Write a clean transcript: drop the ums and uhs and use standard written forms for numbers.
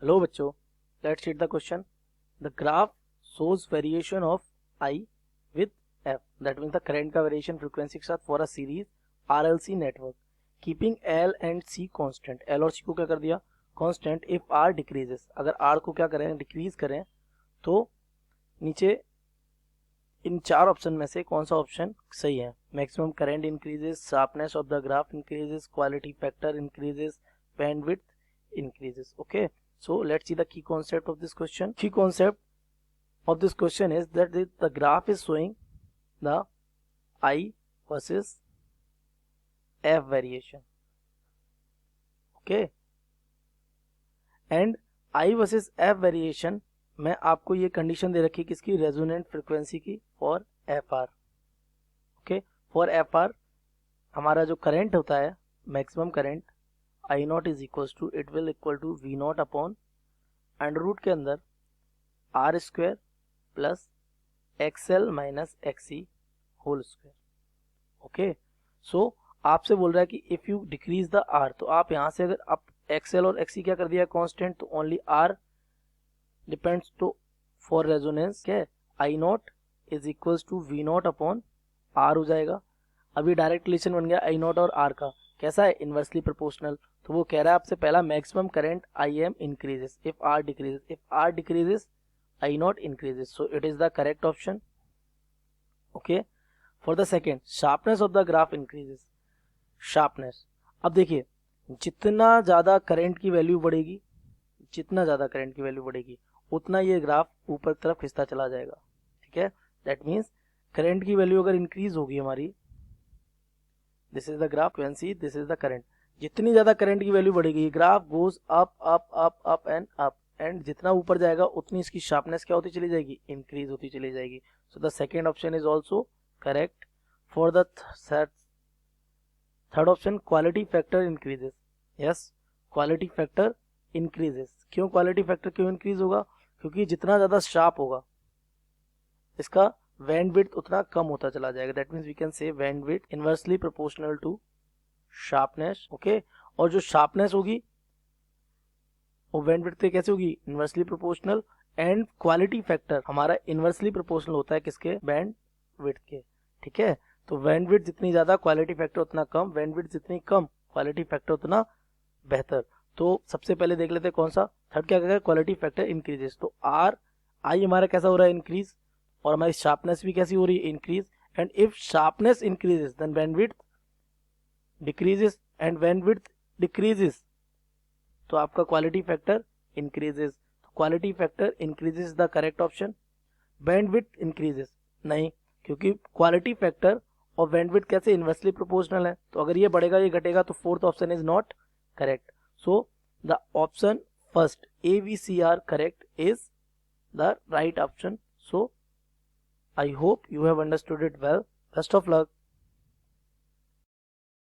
Hello बच्चों, let's read the question. The graph shows variation of I with F. That means the current का variation frequency के साथ for a series RLC network. Keeping L and C constant. L और C को क्या कर दिया? Constant. If R decreases. अगर R को क्या करें? Decrease करें तो नीचे इन चार ऑप्शन में से कौन सा ऑप्शन सही है? Maximum current increases, sharpness of the graph increases, quality factor increases, bandwidth increases. Okay, so let's see the key concept of this question. Key concept of this question is that the graph is showing the I versus F variation. Okay, and I versus F variation में आपको ये condition दे रखी है किसकी? Resonant frequency की for F R. Okay, for F R हमारा जो current होता है, maximum current I not is equal to, it will equal to V not upon under root के अंदर R square plus XL minus XC whole square. Okay, so आपसे बोल रहा है कि if you decrease the R, तो आप यहां से अगर आप एक्सएल और एक्सी क्या कर दिया कांस्टेंट, तो only R depends to for resonance क्या है, I not is equal to V not upon R हो जाएगा. अभी डायरेक्ट रिलेशन बन गया आई नॉट और आर का. कैसा है? Inversely proportional. तो वो कह रहा है आपसे पहला maximum current I M increases if R decreases. If R decreases I not increases, so it is the correct option. Okay, for the second, sharpness of the graph increases. Sharpness, अब देखिए जितना ज्यादा करंट की value बढ़ेगी, जितना ज्यादा current की value बढ़ेगी उतना ये ग्राफ ऊपर की तरफ खिंचता चला जाएगा. ठीक है, दैट मीन्स करंट की वैल्यू अगर इंक्रीज होगी हमारी, this is the graph frequency, this is the current. जितनी ज्यादा करंट की वैल्यू बढ़ेगी graph goes up up up up and up, and जितना ऊपर जाएगा उतनी इसकी शार्पनेस क्या होती चली जाएगी? इंक्रीज होती चली जाएगी. So the second option is also correct. For the third option, quality factor increases. Yes, quality factor increases. क्यों क्वालिटी फैक्टर क्यों इंक्रीज होगा? क्योंकि जितना ज्यादा शार्प होगा इसका बैंडविड्थ उतना कम होता चला जाएगा. That means we can say bandwidth inversely proportional to sharpness. Okay, और जो शार्पनेस होगी वो बैंडविड्थ से कैसे होगी? Inversely proportional. And quality factor हमारा इनवर्सली प्रोपोर्शनल होता है किसके? बैंडविड्थ के. ठीक है, तो बैंडविड्थ जितनी ज्यादा क्वालिटी फैक्टर उतना कम, बैंडविड्थ जितनी कम क्वालिटी फैक्टर उतना बेहतर. तो सबसे पहले देख लेते हैं कौन सा थर्ड क्या कहेगा? Quality factor increases. तो आर आई हमारा कैसा हो रहा है? इंक्रीज. और हमारी शार्पनेस भी कैसी हो रही है? Increase. And if sharpness increases then bandwidth decreases, and bandwidth decreases तो आपका क्वालिटी फैक्टर इंक्रीजेस. तो quality factor increases the correct option. Bandwidth increases नहीं, क्योंकि क्वालिटी फैक्टर और बैंडविड्थ कैसे? इनवर्सली प्रोपोर्शनल है. तो अगर ये बढ़ेगा ये घटेगा, तो fourth option is not correct. So the option first ABCR correct is the right option. So I hope you have understood it well. Best of luck.